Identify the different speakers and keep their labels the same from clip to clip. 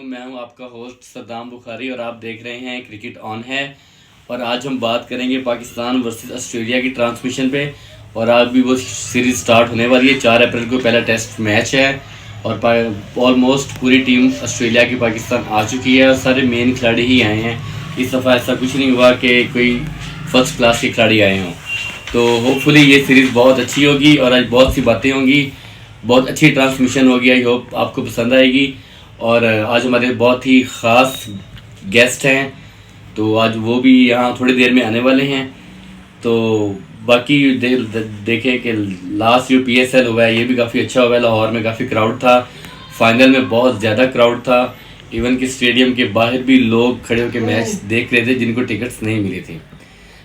Speaker 1: मैं हूं आपका होस्ट सद्दाम बुखारी और आप देख रहे हैं क्रिकेट ऑन है। और आज हम बात करेंगे पाकिस्तान वर्सेस ऑस्ट्रेलिया की ट्रांसमिशन पे। और आज भी वो सीरीज़ स्टार्ट होने वाली है। 4 अप्रैल को पहला टेस्ट मैच है और ऑलमोस्ट पूरी टीम ऑस्ट्रेलिया की पाकिस्तान आ चुकी है और सारे मेन खिलाड़ी ही आए हैं। इस दफ़ा ऐसा कुछ नहीं हुआ कि कोई फर्स्ट क्लास के खिलाड़ी आए हों। तो होपफुली ये सीरीज़ बहुत अच्छी होगी और आज बहुत सी बातें होंगी, बहुत अच्छी ट्रांसमिशन होगी। आई होप आपको पसंद आएगी। और आज हमारे बहुत ही ख़ास गेस्ट हैं, तो आज वो भी यहाँ थोड़ी देर में आने वाले हैं। तो बाकी देखें कि लास्ट जो PSL हुआ है ये भी काफ़ी अच्छा हुआ है। लाहौर में काफ़ी क्राउड था, फाइनल में बहुत ज़्यादा क्राउड था। इवन कि स्टेडियम के बाहर भी लोग खड़े होकर मैच देख रहे थे जिनको टिकट्स नहीं मिली थी।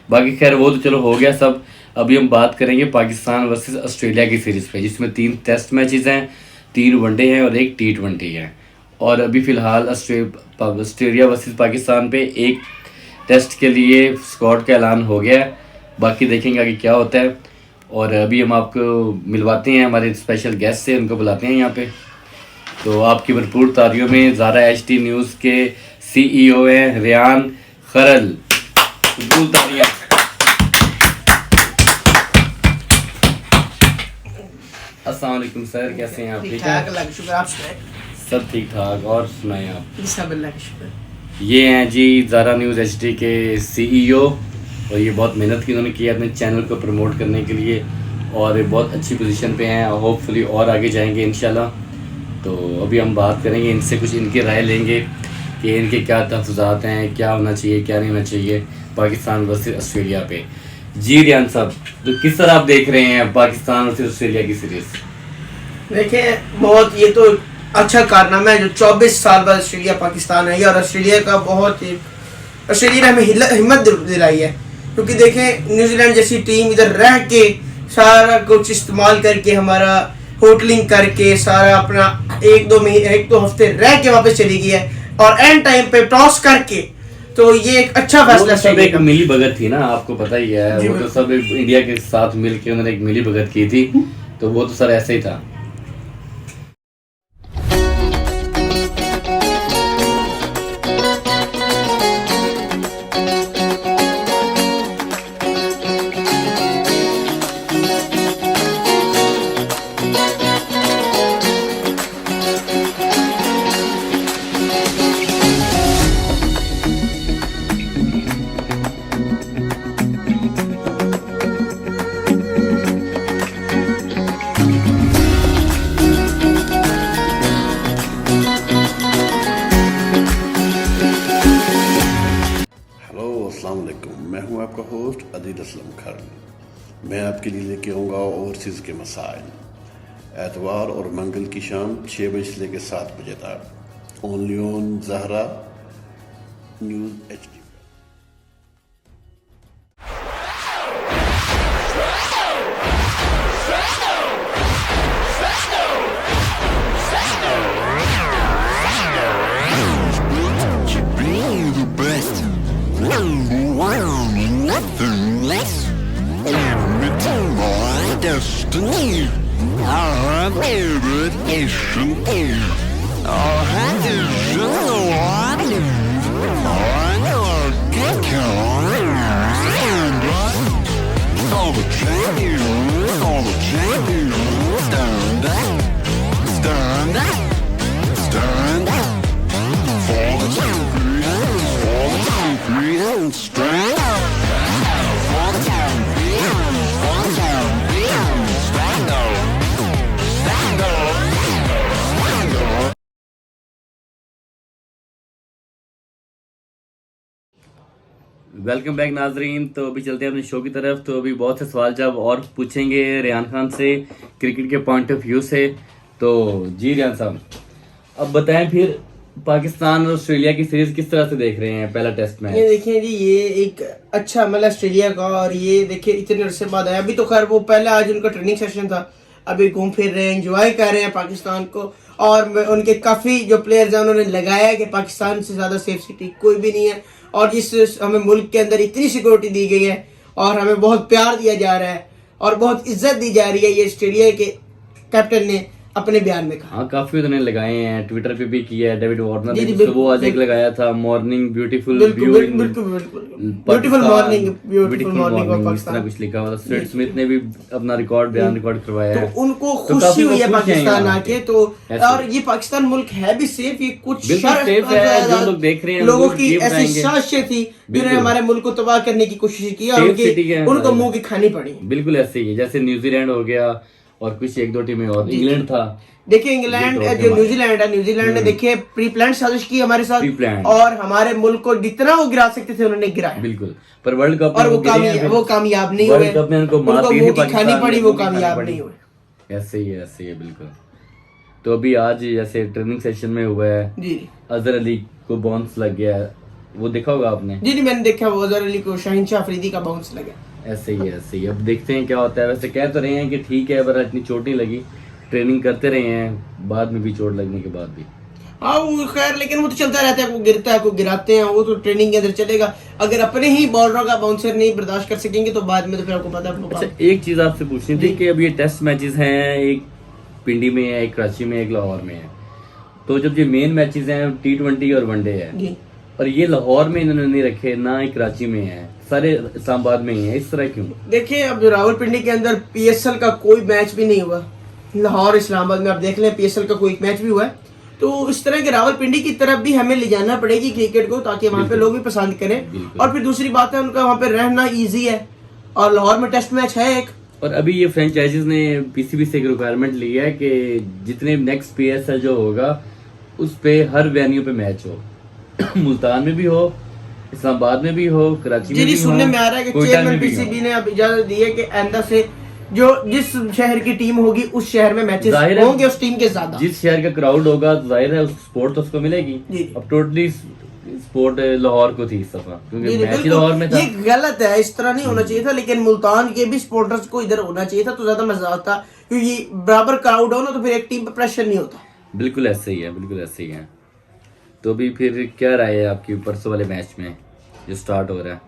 Speaker 1: बाकी खैर वो तो चलो हो गया सब। अभी हम बात करेंगे पाकिस्तान वर्सेस ऑस्ट्रेलिया की सीरीज़ पे, जिसमें 3 टेस्ट मैचेस हैं, 3 वनडे हैं और 1 T20 है। और अभी फ़िलहाल ऑस्ट्रेलिया वर्सेस पाकिस्तान पे 1 टेस्ट के लिए स्क्वाड का ऐलान हो गया है। बाकी देखेंगे आगे क्या होता है। और अभी हम आपको मिलवाते हैं हमारे स्पेशल गेस्ट से, उनको बुलाते हैं यहाँ पे। तो आपकी भरपूर तालियों में ज़ारा HT न्यूज़ के CEO हैं रेयान खरल। अस्सलाम वालेकुम सर, कैसे हैं आप? ठीक है,
Speaker 2: अल्लाह का शुक्र। आप सुनाएं?
Speaker 1: सब ठीक ठाक। और सुनाएं आप?
Speaker 2: सब अल्लाह का शुक्र।
Speaker 1: ये हैं जी ज़ारा न्यूज़ HT के CEO और ये बहुत मेहनत की उन्होंने की अपने चैनल को प्रमोट करने के लिए और बहुत अच्छी पोजीशन पे हैं। होपफुली और आगे जाएंगे इंशाल्लाह। तो अभी हम बात करेंगे इनसे, कुछ इनकी राय लेंगे कि इनके क्या तहफ़्फ़ुज़ात हैं, क्या होना चाहिए क्या नहीं होना चाहिए पाकिस्तान वर्सेस ऑस्ट्रेलिया पे। जी रेयान साहब, तो किस तरह आप देख रहे हैं पाकिस्तान वर्सेस ऑस्ट्रेलिया की सीरीज़?
Speaker 2: देखें, बहुत ये तो अच्छा कारनामा है जो 24 साल बाद ऑस्ट्रेलिया पाकिस्तान आई है। और ऑस्ट्रेलिया का बहुत ही ऑस्ट्रेलिया ने हमें हिम्मत दिलाई है, क्योंकि देखें न्यूजीलैंड जैसी टीम इधर रह के सारा कुछ इस्तेमाल करके, हमारा होटलिंग करके, सारा अपना 1-2 हफ्ते रह के वापस चली गई है और एंड टाइम पे टॉस करके। तो ये एक अच्छा फैसला।
Speaker 1: सब एक मिली भगत थी ना, आपको पता ही है। वो तो सब इंडिया के साथ मिलके उन्होंने एक मिली भगत की थी, तो वो तो सर ऐसे ही था।
Speaker 3: मैं हूं आपका होस्ट अदील असलम खरल। मैं आपके लिए लेके आऊँगा ओवरसीज़ के मसाइल एतवार और मंगल की शाम 6 बजे से लेकर 7 बजे तक ओनली ऑन ज़ारा news HT।
Speaker 4: Nothing less. My destiny. Our favorite nation is. Our hand is in the water. I never get all the champions, all the champions. Stand up, stand up, stand up. For the champions, for the champions, stand up.
Speaker 1: Welcome back नाजरीन। तो अभी चलते हैं अपने show की तरफ। तो अभी बहुत से सवाल जवाब और पूछेंगे रेयान खान से क्रिकेट के पॉइंट ऑफ व्यू से। तो जी रेयान साहब, अब बताएं फिर पाकिस्तान और ऑस्ट्रेलिया की सीरीज किस तरह से देख रहे हैं पहला टेस्ट मैच?
Speaker 2: ये देखिए जी, ये एक अच्छा मतलब ऑस्ट्रेलिया का, और ये देखिए इतने अरसे बाद आया। अभी तो खैर वो पहले आज उनका ट्रेनिंग सेशन था, अभी घूम फिर रहे हैं, एंजॉय कर रहे हैं पाकिस्तान को। और उनके काफ़ी जो प्लेयर्स हैं उन्होंने लगाया है कि पाकिस्तान से ज़्यादा सेफ सिटी कोई भी नहीं है। और इस हमें मुल्क के अंदर इतनी सिक्योरिटी दी गई है और हमें बहुत प्यार दिया जा रहा है और बहुत इज्जत दी जा रही है। ये ऑस्ट्रेलिया के कैप्टन ने अपने बयान में कहा।
Speaker 1: हाँ, काफी उन्होंने लगाए हैं, ट्विटर पे भी किया है। डेविड वार्नर
Speaker 2: जी,
Speaker 1: ने
Speaker 2: जी,
Speaker 1: भी
Speaker 2: बिल्कुल,
Speaker 1: आज एक लगाया था, मॉर्निंग ब्यूटीफुल
Speaker 2: बिल्कुल
Speaker 1: व्यू इन
Speaker 2: बिल्कुल ब्यूटीफुल मॉर्निंग ऑफ
Speaker 1: इस तरह
Speaker 2: पाकिस्तान।
Speaker 1: कुछ लिखा हुआ था। स्ट्रेट स्मिथ ने भी अपना बयान रिकॉर्ड करवाया है।
Speaker 2: तो उनको
Speaker 1: तो
Speaker 2: खुशी हुई है
Speaker 1: खुश हैं
Speaker 2: पाकिस्तान
Speaker 1: यहाँ
Speaker 2: आके।
Speaker 1: पे।
Speaker 2: तो
Speaker 1: ऐसे।
Speaker 2: और ये पाकिस्तान मुल्क है भी सेफ, ये कुछ
Speaker 1: बिल्कुल
Speaker 2: शर्त
Speaker 1: safe
Speaker 2: पर
Speaker 1: है, जो
Speaker 2: ज्यादा
Speaker 1: लोग देख रहे हैं
Speaker 2: लोगों
Speaker 1: वो
Speaker 2: की
Speaker 1: ये
Speaker 2: ऐसी
Speaker 1: बताएंगे।
Speaker 2: साजिशें थी जिन्होंने
Speaker 1: बिल्कुल।
Speaker 2: हमारे मुल्क को तबाह करने की कोशिश की और
Speaker 1: Safe city के
Speaker 2: उनको
Speaker 1: अंदर
Speaker 2: मुंह की खानी पड़ी।
Speaker 1: बिल्कुल ऐसे ही है, जैसे न्यूजीलैंड हो गया और कुछ एक दो टीमें और, इंग्लैंड था।
Speaker 2: देखिए इंग्लैंड
Speaker 1: ये तो
Speaker 2: जो
Speaker 1: हमारे-
Speaker 2: न्यूजीलैंड ने देखिए प्री प्लान साजिश की हमारे साथ
Speaker 1: Pre-planned।
Speaker 2: और हमारे मुल्क को जितना वो गिरा सकते थे उन्होंने गिराया।
Speaker 1: बिल्कुल, पर वर्ल्ड कप
Speaker 2: और
Speaker 1: में
Speaker 2: वो
Speaker 1: गिरे हैं फिर।
Speaker 2: कामयाब नहीं हुए।
Speaker 1: वर्ल्ड कप में उनको मात दी थी
Speaker 2: मुंह की
Speaker 1: पाकिस्तान
Speaker 2: खानी
Speaker 1: ने,
Speaker 2: पड़ी, वो
Speaker 1: मुंह की खानी
Speaker 2: कामयाब
Speaker 1: पड़ी।
Speaker 2: नहीं हुए।
Speaker 1: ऐसे ही है बिल्कुल। तो अभी आज जैसे ट्रेनिंग सेशन में हुआ है,
Speaker 2: जी
Speaker 1: अजहर अली को बाउंस लग गया है, वो देखा होगा आपने।
Speaker 2: जी मैंने देखा वो अजहर अली को शाहिनशाह अफरीदी का बाउंस लगा।
Speaker 1: ऐसे ही अब देखते हैं क्या होता है। वैसे कह तो रहे हैं कि ठीक है, पर इतनी चोट नहीं लगी, ट्रेनिंग करते रहे हैं, बाद में भी चोट लगने के बाद भी।
Speaker 2: हाँ वो खैर, लेकिन वो तो चलता रहता है, कोई गिरता है कोई गिराते हैं, वो तो ट्रेनिंग के अंदर चलेगा। अगर अपने ही बॉलरों का बाउंसर नहीं बर्दाश्त कर सकेंगे तो बाद में तो फिर आपको पता है
Speaker 1: अच्छा, एक चीज आपसे पूछनी थी कि अब ये टेस्ट मैचेस हैं, एक पिंडी में है, एक कराची में, एक लाहौर में है। तो जब ये मेन मैचेस हैं T20 और वनडे है,
Speaker 2: जी
Speaker 1: और ये लाहौर में इन्होंने नहीं रखे, ना ही कराची में है, सारे इस्लामाबाद में ही है, इस तरह क्यों?
Speaker 2: देखिए अब रावलपिंडी के अंदर PSL का कोई मैच भी नहीं हुआ। लाहौर इस्लामाबाद में आप देख लें PSL का कोई मैच भी हुआ है। तो इस तरह के रावलपिंडी की तरफ भी हमें ले जाना पड़ेगी क्रिकेट को, ताकि वहाँ पे लोग भी पसंद करें। और फिर दूसरी बात है उनका वहाँ पे रहना ईजी है, और लाहौर में टेस्ट मैच है एक।
Speaker 1: और अभी ये फ्रेंचाइजीज ने PCB से एक रिक्वायरमेंट ली है कि जितने नेक्स्ट PSL जो होगा उस पे हर वेन्यू पे मैच हो। मुल्तान में भी हो, इस्लामाबाद में भी हो, कराची में
Speaker 2: जी
Speaker 1: भी हो,
Speaker 2: सुनने में आ रहा है कि
Speaker 1: कोयटा
Speaker 2: चेयरमैन
Speaker 1: में भी हो।
Speaker 2: PCB ने अब इजाजत दी है कि आइंदा से जो जिस शहर की टीम होगी उस शहर में मैचेस
Speaker 1: जाहिर है,
Speaker 2: होंगे उस टीम के ज्यादा।
Speaker 1: जिस शहर का क्राउड होगा तो जाहिर है उस स्पोर्ट तो उसको मिलेगी।
Speaker 2: जी।
Speaker 1: अब टोटली स्पोर्ट लाहौर को थी इस दफा, क्योंकि
Speaker 2: जी,
Speaker 1: मैच ही
Speaker 2: बिल्कुल।
Speaker 1: लाहौर में था।
Speaker 2: ये गलत है, इस तरह नहीं होना चाहिए था, लेकिन मुल्तान के भी सपोर्टर्स को इधर होना चाहिए था तो ज्यादा मजा आता, क्योंकि बराबर क्राउड हो ना तो फिर एक टीम पर प्रेशर नहीं होता।
Speaker 1: बिल्कुल ऐसे ही है, बिल्कुल ऐसे ही है। तो अभी फिर क्या राय है आपकी परसों वाले मैच में जो स्टार्ट हो रहा है?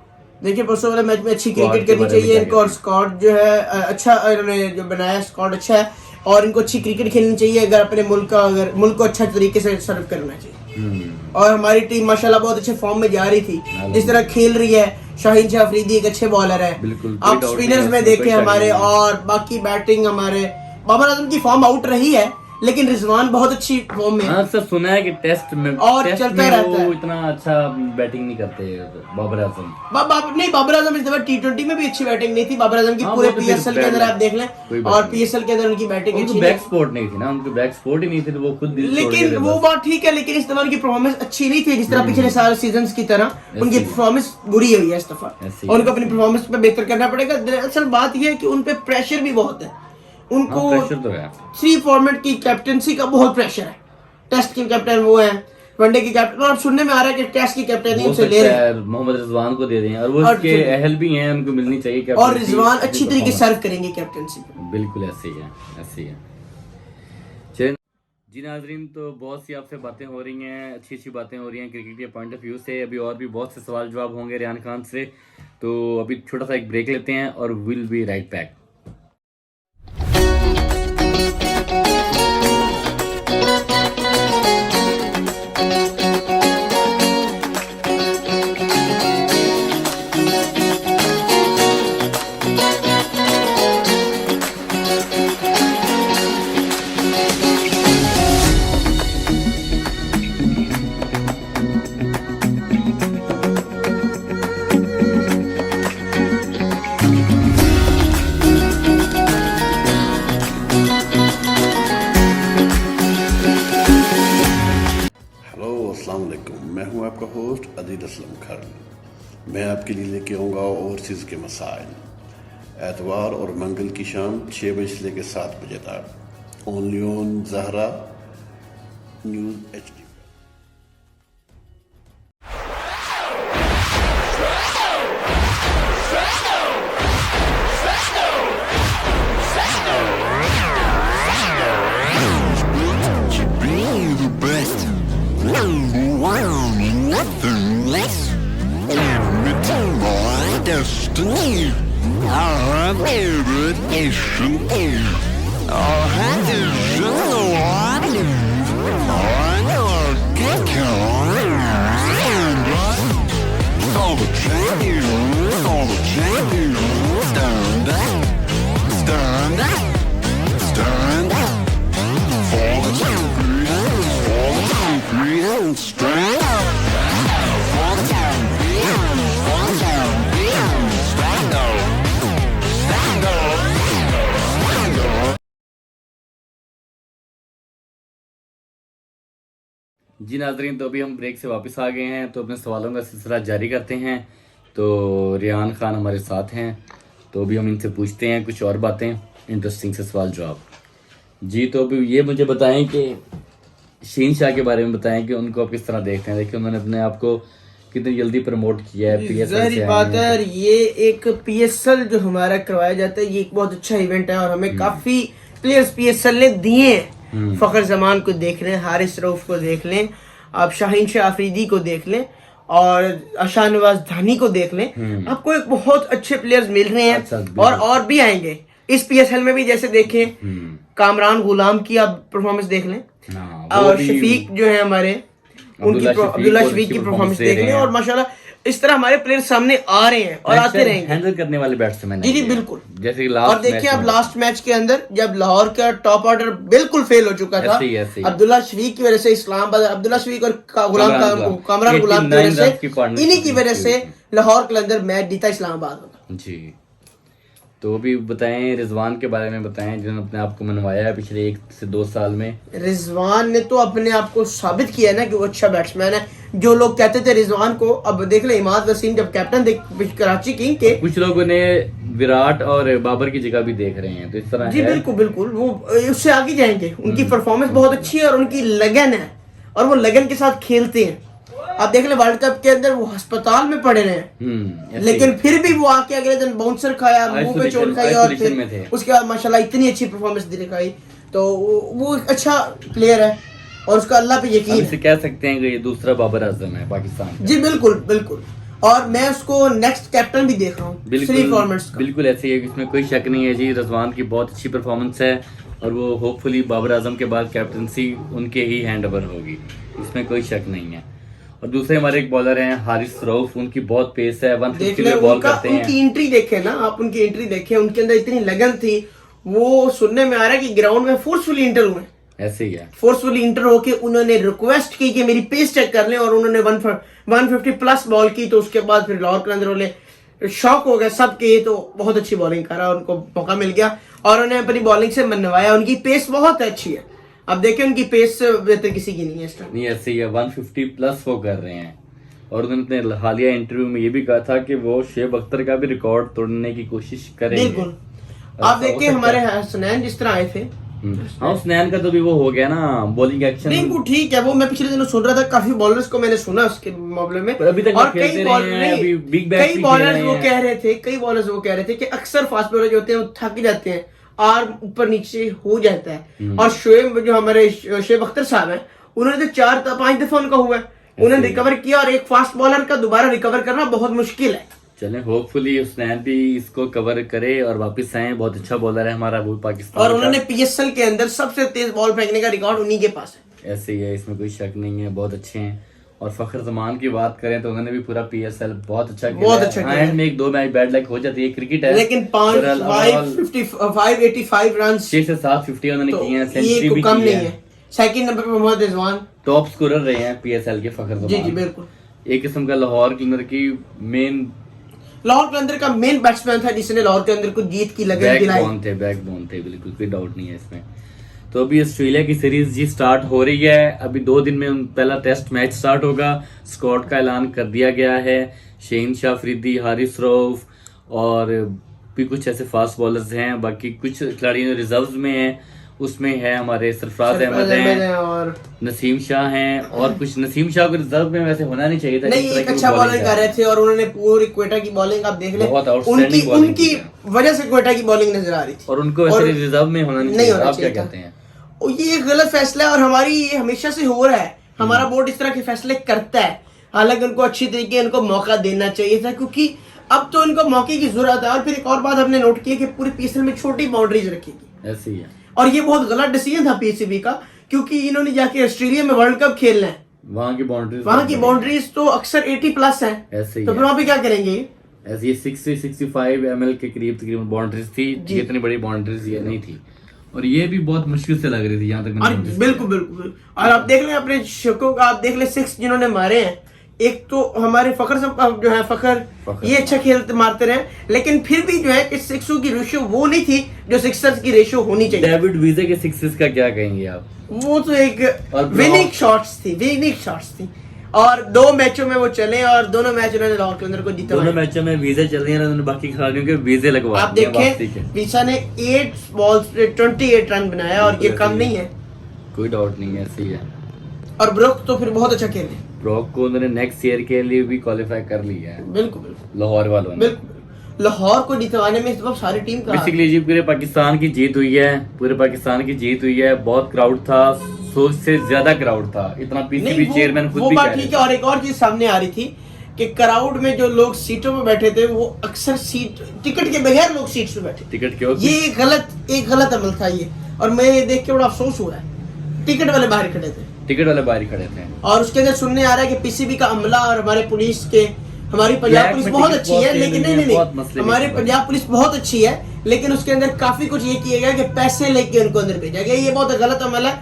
Speaker 2: देखिए परसों वाले मैच में अच्छी
Speaker 1: स्क्वाड
Speaker 2: क्रिकेट
Speaker 1: के
Speaker 2: करनी
Speaker 1: बारे में
Speaker 2: चाहिए
Speaker 1: क्या
Speaker 2: इनको, और स्क्वाड जो है अच्छा इन्होंने जो बनाया स्क्वाड अच्छा है, और इनको अच्छी क्रिकेट खेलनी चाहिए। अगर अपने अगर मुल्क को अच्छा तरीके से सर्व करना चाहिए। और हमारी टीम माशाल्लाह बहुत अच्छे फॉर्म में जा रही थी, जिस तरह खेल रही है। शाहिनशाह अफरीदी एक अच्छे बॉलर है,
Speaker 1: बिल्कुल,
Speaker 2: आप
Speaker 1: कोई
Speaker 2: स्पिनर्स
Speaker 1: डाउट
Speaker 2: में
Speaker 1: नहीं है,
Speaker 2: देखें
Speaker 1: कोई
Speaker 2: हमारे,
Speaker 1: शक नहीं है।
Speaker 2: और बाकी बैटिंग हमारे बाबर आजम की फॉर्म आउट रही है, लेकिन रिजवान बहुत अच्छी फॉर्म में है।
Speaker 1: हाँ सर, सुना है कि टेस्ट में
Speaker 2: और चलता रहता है।
Speaker 1: वो इतना अच्छा बैटिंग नहीं करते बाबर आजम।
Speaker 2: नहीं बाबर आजम इस दफा T20 में भी अच्छी बैटिंग नहीं थी बाबर आजम की,
Speaker 1: हाँ,
Speaker 2: पूरे
Speaker 1: वो तो फिर
Speaker 2: PSL के अंदर
Speaker 1: बैट-
Speaker 2: आप देख लें,
Speaker 1: कोई बात
Speaker 2: और
Speaker 1: नहीं।
Speaker 2: PSL के अंदर उनकी बैटिंग
Speaker 1: उनको
Speaker 2: अच्छी
Speaker 1: बैक
Speaker 2: नहीं।
Speaker 1: स्पोर्ट नहीं थी ना, उनको बैक स्पोर्ट ही नहीं थी, तो वो खुद दिल छोड़
Speaker 2: लेकिन
Speaker 1: गए थे
Speaker 2: वो
Speaker 1: बस।
Speaker 2: बात ठीक है, लेकिन इस दफा उनकी परफॉर्मेंस अच्छी नहीं थी जिस तरह पिछले सारे सीजन्स की तरह उनकी
Speaker 1: ऐसे ही।
Speaker 2: परफॉर्मेंस बुरी हुई है इस दफा,
Speaker 1: ऐसे ही।
Speaker 2: और उनको अपनी परफॉर्मेंस पे बेहतर करना पड़ेगा। दरअसल बात यह है कि उन पे प्रेशर भी बहुत है, उनको
Speaker 1: हाँ, प्रेशर तो है।
Speaker 2: 3 फॉर्मेट की कैप्टनसी का बहुत प्रेशर है। टेस्ट के कैप्टन वो है, वनडे की कैप्टन, और अब सुनने में आ रहा है कि टेस्ट की कैप्टन
Speaker 1: हो
Speaker 2: उनसे ले
Speaker 1: सकता
Speaker 2: रहे हैं,
Speaker 1: है मोहम्मद रिजवान को दे रहे हैं, और वो
Speaker 2: और
Speaker 1: उसके अहल भी हैं, उनको मिलनी चाहिए
Speaker 2: और
Speaker 1: कैप्टनसी,
Speaker 2: रिजवान अच्छी
Speaker 1: जो
Speaker 2: तरीके से
Speaker 1: performance।
Speaker 2: सर्व करेंगे कैप्टनसी।
Speaker 1: बिल्कुल ऐसे ही है, ऐसे ही है। चलिए जी नाजरीन, तो बहुत सी आपसे बातें हो रही हैं, अच्छी अच्छी बातें हो रही हैं क्रिकेट के पॉइंट ऑफ व्यू से। अभी और भी बहुत से सवाल जवाब होंगे रियान खान से, तो अभी छोटा सा एक ब्रेक लेते हैं और will be right back.
Speaker 3: Hello अस्सलाम वालेकुम, मैं हूं आपका होस्ट अदील असलम खरन। मैं आपके लिए लेके आऊँगा ओवरसीज़ के मसाइल एतवार और मंगल की शाम 6 बजे से लेकर 7 बजे तक ओनली ऑन ज़हरा news HD।
Speaker 4: Be the best, number one, nothing less. Everything my destiny. Our favorite nation is
Speaker 1: जी नाजरीन, तो अभी हम ब्रेक से वापस आ गए हैं, तो अपने सवालों का सिलसिला जारी करते हैं। तो रियान खान हमारे साथ हैं, तो अभी हम इनसे पूछते हैं कुछ और बातें, इंटरेस्टिंग से सवाल जवाब। जी, तो अभी ये मुझे बताएं कि शीन शाह के बारे में बताएं कि उनको आप किस तरह देखते हैं। देखिए, उन्होंने अपने आप को कितनी जल्दी प्रमोट किया है, PSL
Speaker 2: जाहिर
Speaker 1: से
Speaker 2: बात
Speaker 1: आए
Speaker 2: है
Speaker 1: हैं।
Speaker 2: यार, ये एक PSL जो हमारा करवाया जाता है, ये एक बहुत अच्छा इवेंट है और हमें काफी प्लेयर्स PSL ने दिए हैं। फखर जमान को देख लें, हारिस रऊफ को देख लें, आप शाहीन शाह अफरीदी को देख लें और शाहनवाज धानी को देख लें। आपको एक बहुत अच्छे प्लेयर्स मिल रहे हैं
Speaker 1: अच्छा, बिल्कुल।
Speaker 2: और भी आएंगे इस PSL में भी। जैसे देखें कामरान गुलाम की आप परफॉर्मेंस देख लें
Speaker 1: हाँ, वो
Speaker 2: और
Speaker 1: भी
Speaker 2: शफीक जो है हमारे, उनकी अब्दुल्ला शफीक की परफॉर्मेंस देख लें। और माशाल्लाह इस तरह हमारे प्लेयर सामने आ रहे हैं और आते रहेंगे।
Speaker 1: हैंडल करने वाले बैट्समैन
Speaker 2: जी जी बिल्कुल।
Speaker 1: जैसे कि
Speaker 2: और
Speaker 1: लास्ट
Speaker 2: देखिए अब लास्ट मैच के अंदर जब लाहौर का टॉप ऑर्डर बिल्कुल फेल हो चुका था,
Speaker 1: ऐसे ही।
Speaker 2: अब्दुल्ला शफीक की वजह से इस्लामाबाद, अब्दुल्ला शफीक और कामरान गुलाम की
Speaker 1: 89
Speaker 2: वजह
Speaker 1: रन की
Speaker 2: से,
Speaker 1: partnership
Speaker 2: इन्हीं की वजह से
Speaker 1: थी।
Speaker 2: लाहौर के अंदर मैच जीता इस्लामाबाद में।
Speaker 1: जी, तो अभी बताएं रिजवान के बारे में बताएं, जिन्होंने अपने आप को मनवाया है पिछले 1 से 2 साल में।
Speaker 2: रिजवान ने तो अपने आप को साबित किया है ना कि वो अच्छा बैट्समैन है। जो लोग कहते थे रिजवान को, अब देख ले इमाद वसीम जब कैप्टन थे कराची किंग के,
Speaker 1: कुछ लोगों ने विराट और बाबर की जगह भी देख रहे हैं, तो इस तरह
Speaker 2: जी
Speaker 1: है।
Speaker 2: बिल्कुल बिल्कुल, वो उससे आगे जाएंगे। उनकी परफॉर्मेंस बहुत अच्छी है और उनकी लगन है और वो लगन के साथ खेलते हैं। आप देख ले वर्ल्ड कप के अंदर वो अस्पताल में पड़े रहे
Speaker 1: ऐसे
Speaker 2: लेकिन
Speaker 1: ही।
Speaker 2: फिर भी वो आके अगले दिन बाउंसर खाया, मुंह पे चोट खाई और
Speaker 1: isolation में थे।
Speaker 2: फिर उसके बाद माशाल्लाह इतनी अच्छी परफॉर्मेंस दिखाई। तो वो एक अच्छा प्लेयर है और उसका अल्लाह पे
Speaker 1: अब
Speaker 2: यकीन
Speaker 1: इसे
Speaker 2: है।
Speaker 1: कह सकते हैं कि ये दूसरा बाबर आजम है पाकिस्तान का।
Speaker 2: जी बिल्कुल बिल्कुल, और मैं उसको नेक्स्ट कैप्टन भी देख रहा हूँ 3 फॉर्मेट्स का।
Speaker 1: बिल्कुल ऐसे ही है, इसमें कोई शक नहीं है जी। रिजवान की बहुत अच्छी परफॉर्मेंस है और वो होपफुली बाबर आजम के बाद कैप्टनसी उनके ही हैंड ओवर होगी, इसमें कोई शक नहीं है। और दूसरे हमारे एक बॉलर हैं हारिस रऊफ, उनकी बहुत पेस है, 150
Speaker 2: देख ले
Speaker 1: पे बॉल
Speaker 2: उनका,
Speaker 1: करते हैं।
Speaker 2: उनकी एंट्री देखे ना आप, उनकी एंट्री देखे, उनके अंदर इतनी लगन थी। वो सुनने में आ रहा है कि ग्राउंड में फोर्सफुली इंटर हुए,
Speaker 1: ऐसे ही है।
Speaker 2: फोर्सफुली इंटर होके उन्होंने रिक्वेस्ट की कि मेरी पेस चेक कर लें और उन्होंने 150 प्लस बॉल की। तो उसके बाद फिर लाहौर कलंदर वाले शॉक हो गए सब के, तो बहुत अच्छी बॉलिंग करा, उनको मौका मिल गया और उन्हें अपनी बॉलिंग से मनवाया। उनकी पेस बहुत अच्छी है, अब देखिए उनकी पेस से बेहतर किसी की नहीं है इस टाइम।
Speaker 1: नहीं, ऐसे ही है, 150 प्लस वो कर रहे हैं। और उन्होंने अपने हालिया इंटरव्यू में ये भी कहा था कि वो शेब अख्तर का भी रिकॉर्ड तोड़ने की कोशिश करेंगे।
Speaker 2: बिल्कुल, आप देखिए हमारे हसनैन जिस तरह आए थे।
Speaker 1: हाँ, उस्नैन का तो भी वो हो गया ना, बॉलिंग एक्शन।
Speaker 2: नहीं वो ठीक है, वो मैं पिछले दिनों सुन रहा था, काफी बॉलर्स को मैंने सुना उसके मामले में।
Speaker 1: पर अभी तक
Speaker 2: और
Speaker 1: खेलते
Speaker 2: कई
Speaker 1: रहे हैं, अभी बिग बैश
Speaker 2: कई
Speaker 1: भी
Speaker 2: बॉलर्स
Speaker 1: खेल
Speaker 2: वो
Speaker 1: रहे
Speaker 2: कह
Speaker 1: हैं।
Speaker 2: रहे थे, कई बॉलर्स वो कह रहे थे कि अक्सर फास्ट बॉलर जो होते हैं वो थक जाते हैं, आर्म ऊपर नीचे हो जाता है। और शोएब जो हमारे शेब अख्तर साहब हैं, उन्होंने तो 4-5 दफा उनका हुआ है, उन्होंने रिकवर किया। और एक फास्ट बॉलर का दोबारा रिकवर करना बहुत मुश्किल है।
Speaker 1: चलें, होपफुली उस्नैन भी इसको कवर करे और वापस आए। बहुत अच्छा बॉलर है हमारा वो पाकिस्तान
Speaker 2: और
Speaker 1: का।
Speaker 2: उन्होंने PSL के अंदर सबसे तेज बॉल फेंकने का रिकॉर्ड उन्हीं के पास है।
Speaker 1: ऐसे ही है, इसमें कोई शक नहीं है, बहुत अच्छे हैं। और फखर जमान की बात करें तो उन्होंने भी पूरा PSL बहुत अच्छा खेला।
Speaker 2: बहुत अच्छा खेला।
Speaker 1: एंड में 1-2 मैच बैड लक हो जाती है, क्रिकेट है।
Speaker 2: लेकिन 585 रन
Speaker 1: 6 से 7 50 उन्होंने
Speaker 2: तो
Speaker 1: किए हैं,
Speaker 2: ये
Speaker 1: सेंचुरी भी
Speaker 2: कम
Speaker 1: की
Speaker 2: नहीं
Speaker 1: है।
Speaker 2: है। सेकंड नंबर पे मोहम्मद रिजवान,
Speaker 1: टॉप स्कोरर रहे हैं PSL के फखर
Speaker 2: जी जी
Speaker 1: जमान।
Speaker 2: बिल्कुल।
Speaker 1: एक किस्म का लाहौर के अंदर की मेन
Speaker 2: लाहौर के अंदर का मेन बैट्समैन था जिसने लाहौर के अंदर को जीत की लगन दिलाई।
Speaker 1: बैकबोन थे, बिल्कुल कोई डाउट नहीं है इसमें। तो अभी ऑस्ट्रेलिया की सीरीज जी स्टार्ट हो रही है। अभी 2 दिन में पहला टेस्ट मैच स्टार्ट होगा। स्क्वाड का ऐलान कर दिया गया है। शाहीन शाह अफरीदी, हारिस रऊफ और भी कुछ ऐसे फास्ट बॉलर्स हैं। बाकी कुछ खिलाड़ी रिजर्व में हैं, उसमें है हमारे सरफराज अहमद हैं
Speaker 2: और
Speaker 1: नसीम शाह हैं और कुछ। नसीम शाह को रिजर्व में वैसे होना नहीं चाहिए था,
Speaker 2: नहीं,
Speaker 1: जिस तरह
Speaker 2: एक
Speaker 1: की
Speaker 2: अच्छा
Speaker 1: वो
Speaker 2: बॉलिंग
Speaker 1: bowling
Speaker 2: कर रहे थे और उन्होंने पूरी क्वेटा की बॉलिंग आप देख ले,
Speaker 1: बहुत outstanding bowling
Speaker 2: उनकी
Speaker 1: की
Speaker 2: वजह से क्वेटा की बॉलिंग नजर आ रही थी।
Speaker 1: और उनको वैसे रिजर्व में होना नहीं
Speaker 2: नहीं
Speaker 1: चाहिए।
Speaker 2: होना
Speaker 1: आप क्या
Speaker 2: चाहिए था।
Speaker 1: कहते हैं?
Speaker 2: और ये एक गलत फैसला है और हमारी ये हमेशा से हो रहा है। हमारा बोर्ड इस तरह के फैसले करता है, हालांकि उनको अच्छी तरीके इनको मौका देना चाहिए था, क्योंकि अब तो इनको मौके की जरूरत है। और फिर एक और बात हमने नोट की है कि पूरी PSL में छोटी बाउंड्रीज रखेगी।
Speaker 1: ऐसे ही है।
Speaker 2: और ये बहुत गलत डिसीजन था पीसीबी का, क्योंकि इन्होंने जाके ऑस्ट्रेलिया में वर्ल्ड कप खेलना है,
Speaker 1: वहाँ की
Speaker 2: बाउंड्रीज तो अक्सर 80+ हैं,
Speaker 1: ऐसे ही
Speaker 2: तो
Speaker 1: है।
Speaker 2: फिर वहाँ पे क्या करेंगे?
Speaker 1: ऐसे ये 60-65 ml के करीब तकरीबन बाउंड्रीज थी, ये इतनी बड़ी बाउंड्रीज ये नहीं थी, और ये भी बहुत मुश्किल से लग रही थी यहाँ तक मैंने
Speaker 2: और
Speaker 1: notice
Speaker 2: बिल्कुल बिल्कुल, और आप देख लें अपने शकों का, आप देख लें 6 जिन्होंने मारे हैं, एक तो हमारे फखर जो है फखर ये अच्छा खेलते मारते रहे, लेकिन फिर भी जो है कि सिक्सों की रेशियो वो नहीं थी जो सिक्सर्स की रेशियो होनी
Speaker 1: किया।
Speaker 2: चाहिए।
Speaker 1: डेविड वीजे के सिक्सेस का क्या कहेंगे आप?
Speaker 2: वो तो एक
Speaker 1: और
Speaker 2: विनिंग शॉट्स थी, और 2 मैचों में वो चले और दोनों मैच उन्होंने लाहौर के अंदर को जीता।
Speaker 1: दोनों मैचों में वीजे चल रही है, उन्होंने बाकी खिलाड़ियों के वीजे लगवा
Speaker 2: आप
Speaker 1: दिए, वापसी के।
Speaker 2: देखें वीसा ने 8 बॉल्स पे 28 रन बनाया, और ये कम नहीं है,
Speaker 1: कोई डाउट नहीं है, ऐसे ही है।
Speaker 2: और ब्रुक तो फिर बहुत अच्छा खेले।
Speaker 1: ब्रॉक को उन्होंने नेक्स्ट ईयर के लिए भी क्वालिफाई कर लिया है
Speaker 2: बिल्कुल बिल्कुल
Speaker 1: लाहौर वालों ने।
Speaker 2: बिल्कुल, लाहौर को जितवाने में इस बार सारी टीम का
Speaker 1: बेसिकली जी पूरे पाकिस्तान की जीत हुई है, पूरे पाकिस्तान की जीत हुई है। बहुत क्राउड था, सोच से ज्यादा क्राउड था, इतना पीसीबी
Speaker 2: नहीं,
Speaker 1: चेयरमैन खुद
Speaker 2: वो
Speaker 1: भी
Speaker 2: बात
Speaker 1: कह रहे
Speaker 2: ठीक है। और एक और चीज सामने आ रही थी कि क्राउड में जो लोग सीटों में बैठे थे वो अक्सर सीट टिकट के बगैर लोग सीट्स पे बैठे थे।
Speaker 1: टिकट क्यों?
Speaker 2: ये एक गलत अमल था ये, और मैं ये देख के बड़ा अफसोस हुआ है। टिकट वाले बाहर खड़े थे,
Speaker 1: टिकट वाले बाहर ही खड़े थे,
Speaker 2: और उसके अंदर सुनने आ रहा है कि पीसीबी का अमला और हमारे पुलिस के, हमारी पंजाब
Speaker 1: Black
Speaker 2: पुलिस
Speaker 1: में
Speaker 2: बहुत
Speaker 1: टिकट
Speaker 2: अच्छी है,
Speaker 1: बहुत
Speaker 2: लेकिन
Speaker 1: सही
Speaker 2: नहीं
Speaker 1: है, बहुत मसले भी
Speaker 2: हमारी
Speaker 1: थे।
Speaker 2: पंजाब पुलिस बहुत अच्छी है, लेकिन उसके अंदर काफी कुछ ये किया गया कि पैसे लेके उनको अंदर भेजा गया, ये बहुत गलत अमल है।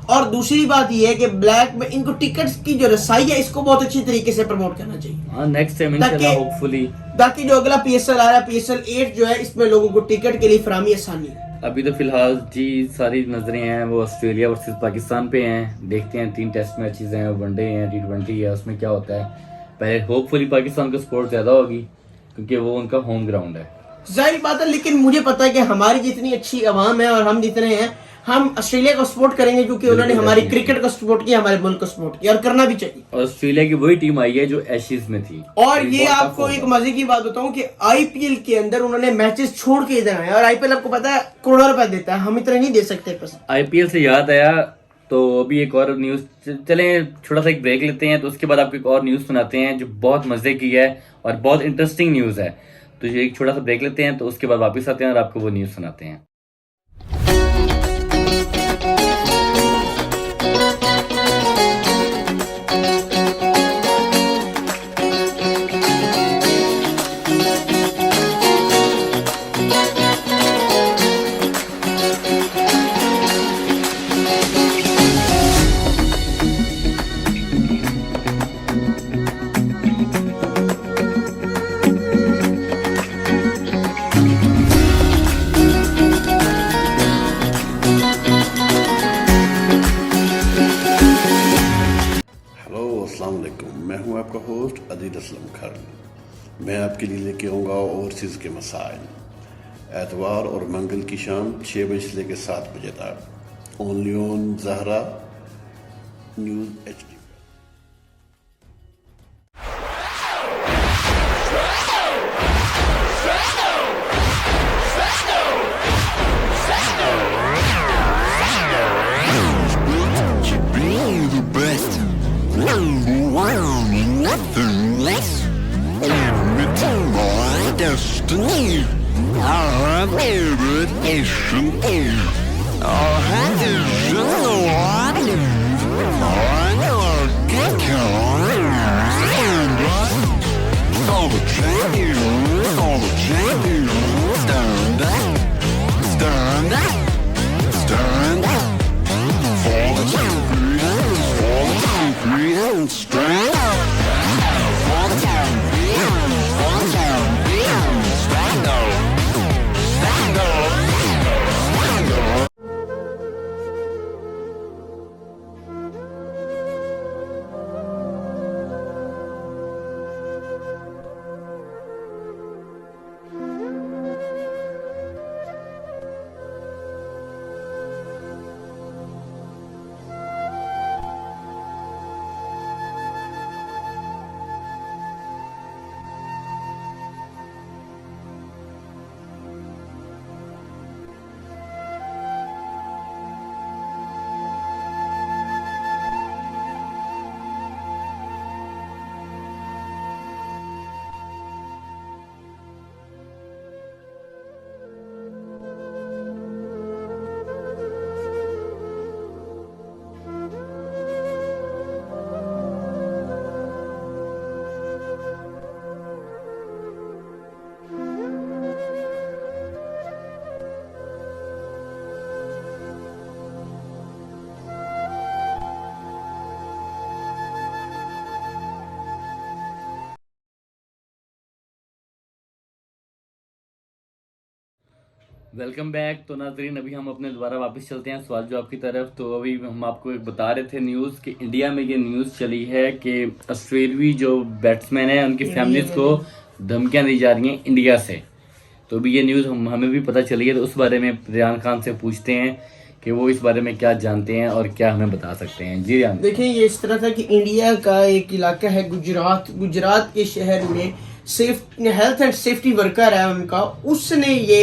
Speaker 2: और दूसरी बात ये है कि ब्लैक में इनको टिकट्स की जो रसाई है इसको बहुत अच्छी तरीके से प्रमोट करना चाहिए,
Speaker 1: हाँ नेक्स्ट टाइम इंशाल्लाह
Speaker 2: ताकि-
Speaker 1: होपफुली।
Speaker 2: ताकि जो अगला पीएसएल आ रहा है, पीएसएल 8 जो है, इसमें लोगों को टिकट के लिए फराहमी आसानी है।
Speaker 1: अभी तो फिलहाल जी सारी नजरें हैं वो ऑस्ट्रेलिया वर्सेस पाकिस्तान पे हैं, देखते हैं 3 टेस्ट मैचेस हैं, वनडे हैं, T20 है, उसमें क्या होता है। पहले होपफुली पाकिस्तान को सपोर्ट ज्यादा होगी क्योंकि वो उनका होम ग्राउंड है।
Speaker 2: जाहिर बात है, लेकिन मुझे पता है कि हमारी जितनी अच्छी आवाम है और हम जितने हैं, हम ऑस्ट्रेलिया को सपोर्ट करेंगे क्योंकि उन्होंने हमारी क्रिकेट को सपोर्ट किया, हमारे मुल्क को सपोर्ट किया, और करना भी चाहिए।
Speaker 1: ऑस्ट्रेलिया की वही टीम आई है जो एशेज में थी,
Speaker 2: और ये
Speaker 1: बहुत
Speaker 2: आपको
Speaker 1: tough
Speaker 2: एक
Speaker 1: होगा।
Speaker 2: मजे की बात बताऊं कि आईपीएल के अंदर उन्होंने मैचेस छोड़ के इधर आए, और आईपीएल आपको पता है करोड़ों रुपए देता है, हम इतने नहीं दे सकते पैसे।
Speaker 1: आईपीएल से याद आया तो अभी एक और न्यूज, चले छोटा सा एक ब्रेक लेते हैं, तो उसके बाद आपको एक और न्यूज सुनाते हैं जो बहुत मजे की है और बहुत इंटरेस्टिंग न्यूज है। तो ये एक छोटा सा ब्रेक लेते हैं, तो उसके बाद वापस आते हैं और आपको वो न्यूज सुनाते हैं।
Speaker 3: हेलो अस्सलाम वालेकुम, मैं हूं आपका होस्ट अदील असलम खरन। मैं आपके लिए लेके आऊँगा ओवरसीज़ के मसाइल एतवार और मंगल की शाम 6 बजे से लेकर 7 बजे तक ओनली ऑन ज़हरा news HD।
Speaker 4: Be the best, number one, nothing less. It's my destiny. Our favorite nation is. Our tradition, I know get all the champions, all the champions. Stand up, stand up, stand up. For the champions, stand up. For the champions, stand up. Stand up. Stand up.
Speaker 1: Welcome back. तो नाजरीन अभी हम अपने दोबारा वापस चलते हैं सवाल जवाब की तरफ। तो अभी हम आपको एक बता रहे थे न्यूज़ कि इंडिया में ये न्यूज़ चली है कि ऑस्ट्रेलियाई जो बैट्समैन हैं उनकी फैमिलीज को धमकियां दी जा रही हैं इंडिया से। तो अभी ये न्यूज़ हमें भी पता चली है, तो उस बारे में रियान खान से पूछते हैं कि वो इस बारे में क्या जानते हैं और क्या हमें बता सकते हैं। जी रियान।
Speaker 2: देखिए, ये इस तरह था कि इंडिया का एक इलाका है गुजरात के शहर में हेल्थ एंड सेफ्टी वर्कर है उनका, उसने ये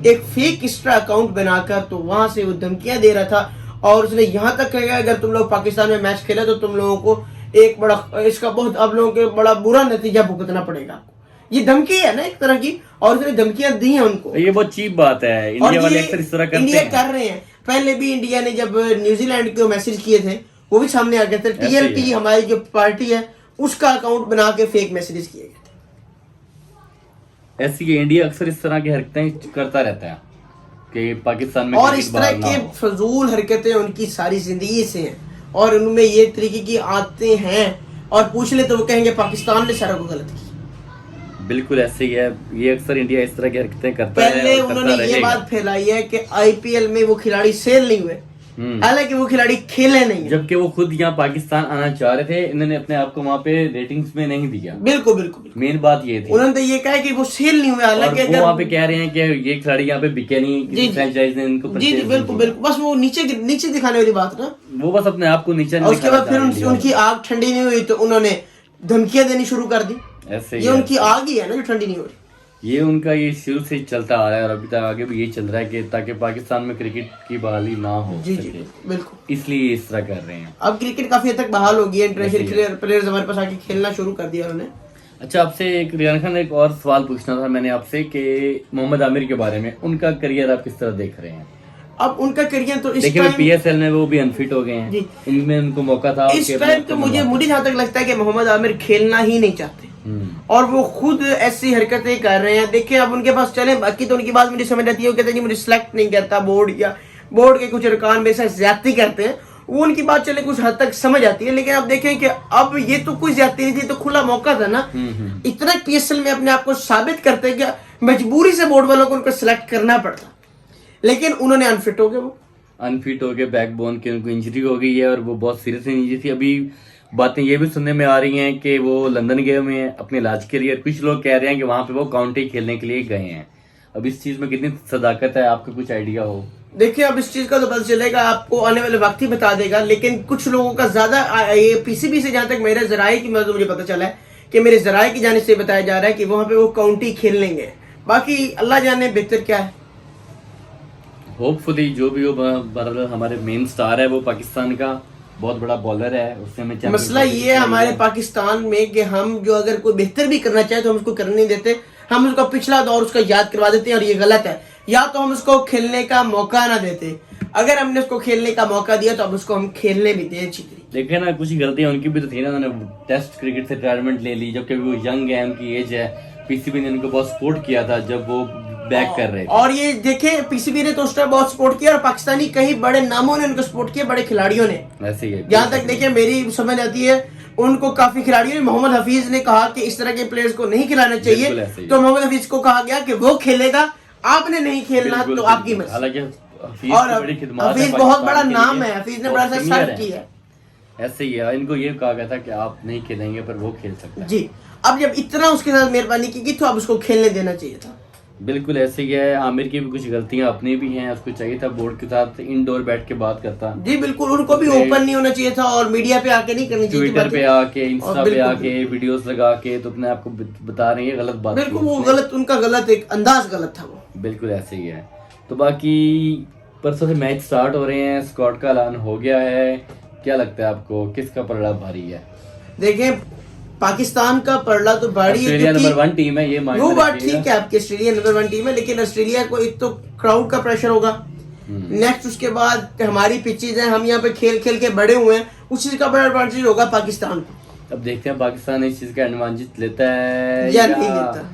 Speaker 2: एक फेक इंस्टा अकाउंट बनाकर तो वहां से वो धमकियां दे रहा था। और उसने यहाँ तक कहा अगर तुम लोग पाकिस्तान में मैच खेले तो तुम लोगों को एक बड़ा इसका बहुत आप लोगों के बड़ा बुरा नतीजा भुगतना पड़ेगा। ये धमकी है ना एक तरह की, और उसने धमकियां दी हैं उनको।
Speaker 1: ये बहुत चीप बात है, इंडिया वाले अक्सर इस तरह करते
Speaker 2: इंडिया
Speaker 1: हैं।
Speaker 2: कर रहे हैं। पहले भी इंडिया ने जब न्यूजीलैंड को मैसेज किए थे वो भी सामने आ गए थे। TLP हमारी जो पार्टी है उसका अकाउंट बना के फेक मैसेजेस किए गए थे।
Speaker 1: ऐसी इंडिया अक्सर इस तरह की हरकतें करता रहता है कि पाकिस्तान में
Speaker 2: और इस तरह के फजूल हरकतें उनकी सारी जिंदगी से हैं और उनमें ये तरीके की आदतें हैं, और पूछ ले तो वो कहेंगे पाकिस्तान ने सारा को गलत किया।
Speaker 1: बिल्कुल ऐसे ही है, ये अक्सर इंडिया इस तरह की हरकतें करता है।
Speaker 2: पहले उन्होंने ये बात फैलाई है कि IPL में वो खिलाड़ी सेल नहीं हुए, हालांकि वो खिलाड़ी खेले नहीं,
Speaker 1: जबकि वो खुद यहाँ पाकिस्तान आना चाह रहे थे। इन्होंने अपने आप को वहाँ पे रेटिंग्स में नहीं दिया।
Speaker 2: बिल्कुल बिल्कुल
Speaker 1: मेन बात ये थी।
Speaker 2: उन्होंने तो ये कहा कि वो सेल नहीं हुए, हालांकि
Speaker 1: वो वहाँ पे कह रहे हैं कि ये खिलाड़ी यहाँ पे बिके नहीं, किसी फ्रेंचाइज ने इनको
Speaker 2: जी बिल्कुल बिल्कुल, बस वो नीचे दिखाने वाली बात ना,
Speaker 1: वो बस अपने आप को नीचे।
Speaker 2: और उसके बाद फिर उनकी आग ठंडी नहीं हुई तो उन्होंने धमकियां देनी शुरू कर दी।
Speaker 1: ऐसे
Speaker 2: ये उनकी आग ही है ना जो ठंडी नहीं हो रही।
Speaker 1: ये उनका ये शुरू से चलता आ रहा है और अभी तक आगे भी ये चल रहा है कि ताकि पाकिस्तान में क्रिकेट की बहाली ना हो
Speaker 2: जी
Speaker 1: सके।
Speaker 2: बिल्कुल,
Speaker 1: इसलिए इस तरह कर रहे हैं।
Speaker 2: अब क्रिकेट काफी हद तक बहाल हो गई है, इंटरनेशनल प्लेयर्स हमारे पास आके खेलना शुरू कर दिया उन्होंने।
Speaker 1: अच्छा, आपसे एक रियान खान एक और सवाल पूछना था मैंने आपसे कि मोहम्मद आमिर के बारे में, उनका करियर आप किस तरह देख रहे हैं?
Speaker 2: अब उनका करियर तो इस
Speaker 1: देखिए PSL में वो भी अनफिट हो गए हैं, इनमें उनको मौका था।
Speaker 2: इस टाइम तो मुझे जहाँ तक लगता है कि मोहम्मद आमिर खेलना ही नहीं चाहते और वो खुद ऐसी हरकतें कर रहे हैं। देखिए अब उनके पास चले, बाकी तो उनकी बात मुझे समझ आती है, वो कहते हैं जी मुझे सिलेक्ट नहीं करता बोर्ड, या बोर्ड के कुछ अरकान में से ज्यादती करते हैं, वो उनकी बात चले कुछ हद तक समझ आती है। लेकिन अब देखें कि अब ये तो कोई ज्यादती नहीं थी, तो खुला मौका था ना। इतना PSL में अपने आप को साबित करते हैं कि मजबूरी से बोर्ड वालों को उनको सिलेक्ट करना पड़ता, लेकिन उन्होंने अनफिट हो गए। वो
Speaker 1: अनफिट हो गए, बैकबोन की उनको इंजरी हो गई है और वो बहुत सीरियस इंजरी थी। अभी बातें ये भी सुनने में आ रही हैं कि वो लंदन गए हुए हैं अपने इलाज के लिए। कुछ लोग कह रहे हैं कि वहां पे वो काउंटी खेलने के लिए गए हैं। अब इस चीज में कितनी सदाकत है, आपको कुछ आइडिया हो?
Speaker 2: देखिए अब इस चीज का तो पता चलेगा, आपको आने वाले वक्त ही बता देगा। लेकिन कुछ लोगों का ज्यादा ये PCB से जहां तक मेरे जराये की मुझे पता चला है कि मेरे जराये की जानिब से बताया जा रहा है कि वहां पे वो काउंटी खेल लेंगे। बाकी अल्लाह जाने बेहतर क्या है।
Speaker 1: होपफुली जो भी हो, बहरहाल हमारे मेन स्टार है वो पाकिस्तान का बहुत बड़ा बॉलर है, उससे हमें
Speaker 2: मसला ये है हमारे पाकिस्तान में कि हम जो अगर कोई बेहतर भी करना चाहे तो हम उसको करने नहीं देते, हम उसका पिछला दौर उसका याद करवा देते हैं और ये गलत है। या तो हम उसको खेलने का मौका ना देते, अगर हमने उसको खेलने का मौका दिया तो अब उसको हम खेलने भी दें अच्छी तरीके।
Speaker 1: देखे ना, कुछ गलतियां उनकी भी तो थी ना, उन्होंने टेस्ट क्रिकेट से रिटायरमेंट ले ली जबकि वो यंग है, उनकी एज है। PCB ने उनको बहुत सपोर्ट किया था जब वो बैक कर रहे थे।
Speaker 2: और ये देखे PCB ने तो उस टाइम बहुत सपोर्ट किया और पाकिस्तानी कई बड़े नामों ने उनको सपोर्ट किया, बड़े खिलाड़ियों ने।
Speaker 1: वैसे ही
Speaker 2: जहाँ तक देखिए मेरी समझ आती है उनको काफी खिलाड़ियों ने, मोहम्मद हफीज ने कहा कि इस तरह के प्लेयर्स को नहीं खिलाना चाहिए, तो मोहम्मद हफीज को कहा गया कि वो खेलेगा, आपने नहीं खेलना तो आपकी मर्जी।
Speaker 1: हालांकि
Speaker 2: और हफीज बहुत बड़ा नाम है, हफीज ने बड़ा सा सर्व किया है।
Speaker 1: ऐसे ही है, इनको ये कहा गया था कि आप नहीं खेलेंगे पर वो खेल सकता है।
Speaker 2: जी, अब जब इतना उसके साथ मेहरबानी की तो अब उसको खेलने देना चाहिए था।
Speaker 1: बिल्कुल ऐसे ही है। आमिर की भी कुछ गलतियां अपनी भी हैं, उसको चाहिए था बोर्ड के साथ इंडोर बैठ के बात करता।
Speaker 2: जी बिल्कुल, उनको भी ओपन नहीं होना चाहिए था और मीडिया पे आके नहीं करनी चाहिए,
Speaker 1: ट्विटर पे आके, इंस्टा पे आके वीडियोस लगा के तो अपने आप को बता रहे हैं, गलत बात।
Speaker 2: बिल्कुल वो गलत, उनका गलत एक अंदाज गलत था वो।
Speaker 1: बिल्कुल ऐसे ही है। तो बाकी परसों से मैच स्टार्ट हो रहे हैं, स्क्वाड का ऐलान हो गया है, क्या लगता है आपको किसका पलड़ा भारी है?
Speaker 2: देखें पाकिस्तान का पलड़ा तो भारी है,
Speaker 1: ऑस्ट्रेलिया नंबर 1 टीम है, ये माइंड
Speaker 2: वो बात ठीक है आपकी, ऑस्ट्रेलिया नंबर 1 टीम है, लेकिन ऑस्ट्रेलिया को एक तो क्राउड का प्रेशर होगा, नेक्स्ट उसके बाद हमारी पिचेज हैं, हम यहाँ पे खेल खेल के बड़े हुए हैं, उस चीज का बड़ा एडवांटेज होगा पाकिस्तान को।
Speaker 1: अब देखते हैं पाकिस्तान इस चीज का एडवांटेज लेता है
Speaker 2: या नहीं लेता,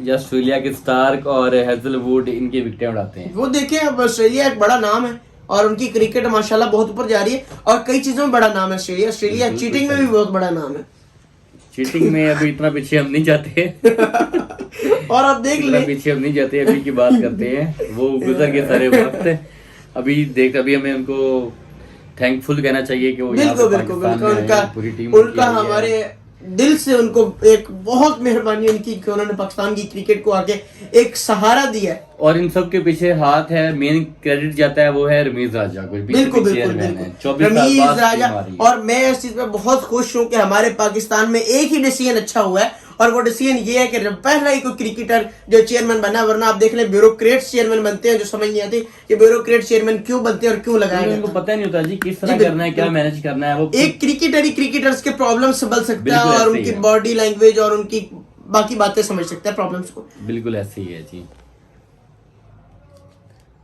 Speaker 1: या ऑस्ट्रेलिया के स्टार्क और हेजलवुड इनके विकेटें उड़ाते हैं।
Speaker 2: वो देखें, अब ऑस्ट्रेलिया एक बड़ा नाम है और उनकी क्रिकेट माशाल्लाह बहुत ऊपर जा रही है और कई चीजों में बड़ा नाम है ऑस्ट्रेलिया। ऑस्ट्रेलिया चीटिंग में भी बहुत बड़ा नाम है।
Speaker 1: चीटिंग में अभी इतना पीछे हम नहीं जाते।
Speaker 2: और आप देख
Speaker 1: इतना
Speaker 2: ले,
Speaker 1: पीछे हम नहीं जाते, अभी की बात करते हैं, वो गुजर के सारे वक्त। अभी हमें उनको थैंकफुल कहना चाहिए कि वो यहाँ
Speaker 2: बिल्कुल
Speaker 1: पे
Speaker 2: बिल्कुल
Speaker 1: पाकिस्तान
Speaker 2: बिल्कुल
Speaker 1: में आए, पूरी टीम उनकी
Speaker 2: उनका
Speaker 1: आई है।
Speaker 2: हमारे दिल से उनको एक बहुत मेहरबानी उनकी कि उन्होंने पाकिस्तान की क्रिकेट को आगे एक सहारा दिया है।
Speaker 1: और इन सब के पीछे हाथ है, मेन क्रेडिट जाता है वो है रमीज राजा को,
Speaker 2: बिल्कुल बिल्कुल बिल्कुल,
Speaker 1: 24 साल
Speaker 2: रमीज
Speaker 1: बाद
Speaker 2: राजा।
Speaker 1: टीम आ रही है।
Speaker 2: और मैं इस चीज में बहुत खुश हूँ कि हमारे पाकिस्तान में एक ही डिसीजन अच्छा हुआ है, और वो डिसीजन ये है कि पहला ही कोई क्रिकेटर जो चेयरमैन बना, वरना आप देख लें ब्यूरोक्रेट्स चेयरमैन बनते हैं, जो समझ नहीं आती कि ब्यूरोक्रेट चेयरमैन क्यों बनते हैं और क्यों लगाया
Speaker 1: उनको
Speaker 2: जाता है।
Speaker 1: पता नहीं होता जी किस तरह
Speaker 2: जी,
Speaker 1: करना है, क्या मैनेज करना है। वो
Speaker 2: एक क्रिकेटर ही क्रिकेटर्स के प्रॉब्लम संभल सकता है
Speaker 1: बिल्कुल
Speaker 2: और
Speaker 1: ऐसे ही
Speaker 2: उनकी
Speaker 1: है।
Speaker 2: बॉडी लैंग्वेज और उनकी बाकी बातें समझ सकता है प्रॉब्लम्स को।
Speaker 1: बिल्कुल ऐसे ही है जी।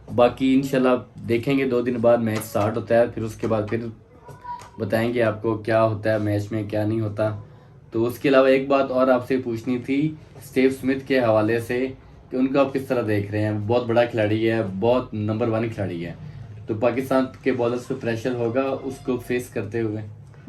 Speaker 1: बाकी इंशाल्लाह देखेंगे 2 दिन बाद मैच स्टार्ट होता है, फिर उसके बाद फिर बताएंगे आपको क्या होता है मैच में, क्या नहीं होता। तो उसके अलावा एक बात और आपसे पूछनी थी स्टीव स्मिथ के हवाले से कि उनको आप किस तरह देख रहे हैं। बहुत बड़ा खिलाड़ी है, बहुत नंबर 1 खिलाड़ी है, तो पाकिस्तान के बॉलर्स पे प्रेशर होगा उसको फेस करते हुए।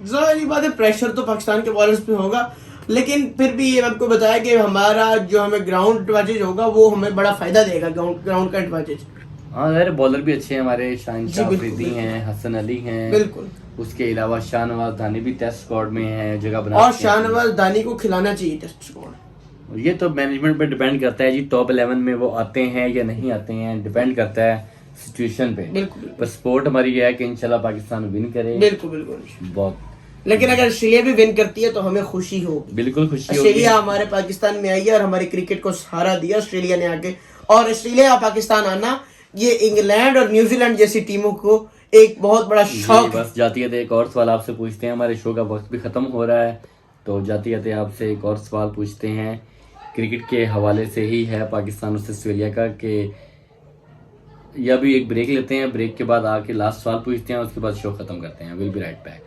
Speaker 2: जाहिर बात है प्रेशर तो पाकिस्तान के बॉलर्स पे होगा, लेकिन फिर भी ये आपको बताया कि हमारा जो हमें ग्राउंड एडवांटेज होगा वो हमें बड़ा फायदा देगा, ग्राउंड का एडवांटेज।
Speaker 1: हाँ यार, बॉलर भी अच्छे हैं हमारे, शाहनशाह
Speaker 2: बिल्कुल,
Speaker 1: अफरीदी
Speaker 2: बिल्कुल।
Speaker 1: हैं, हसन अली हैं,
Speaker 2: बिल्कुल।
Speaker 1: उसके अलावा शाहनवाज दानी भी टेस्ट स्क्वाड में है, जगह बना
Speaker 2: और
Speaker 1: चुके हैं।
Speaker 2: शाहनवाज दानी को खिलाना चाहिए टेस्ट स्क्वाड।
Speaker 1: ये तो मैनेजमेंट पे डिपेंड करता है जी, टॉप 11 में वो आते हैं या नहीं आते हैं, डिपेंड करता है सिचुएशन पे।
Speaker 2: बिल्कुल
Speaker 1: पर सपोर्ट हमारी ये है कि इंशाल्लाह पाकिस्तान विन करे।
Speaker 2: बिल्कुल बिल्कुल।
Speaker 1: बहुत,
Speaker 2: लेकिन अगर ऑस्ट्रेलिया भी विन करती है तो हमें खुशी होगी।
Speaker 1: बिल्कुल खुशी होगी।
Speaker 2: ऑस्ट्रेलिया हमारे पाकिस्तान में आई है और हमारी क्रिकेट को सहारा दिया ऑस्ट्रेलिया ने आके, और ऑस्ट्रेलिया और पाकिस्तान आना ये इंग्लैंड और न्यूजीलैंड जैसी टीमों को एक बहुत बड़ा
Speaker 1: जी,
Speaker 2: शौक है।
Speaker 1: बस जाती है एक और सवाल आपसे पूछते हैं, हमारे शो का वक्त भी खत्म हो रहा है, तो जाती जाते आपसे एक और सवाल पूछते हैं क्रिकेट के हवाले से ही है, पाकिस्तान और ऑस्ट्रेलिया का, कि या भी एक ब्रेक लेते हैं, ब्रेक के बाद आके लास्ट सवाल पूछते हैं, उसके बाद शो खत्म करते हैं। Will be right back.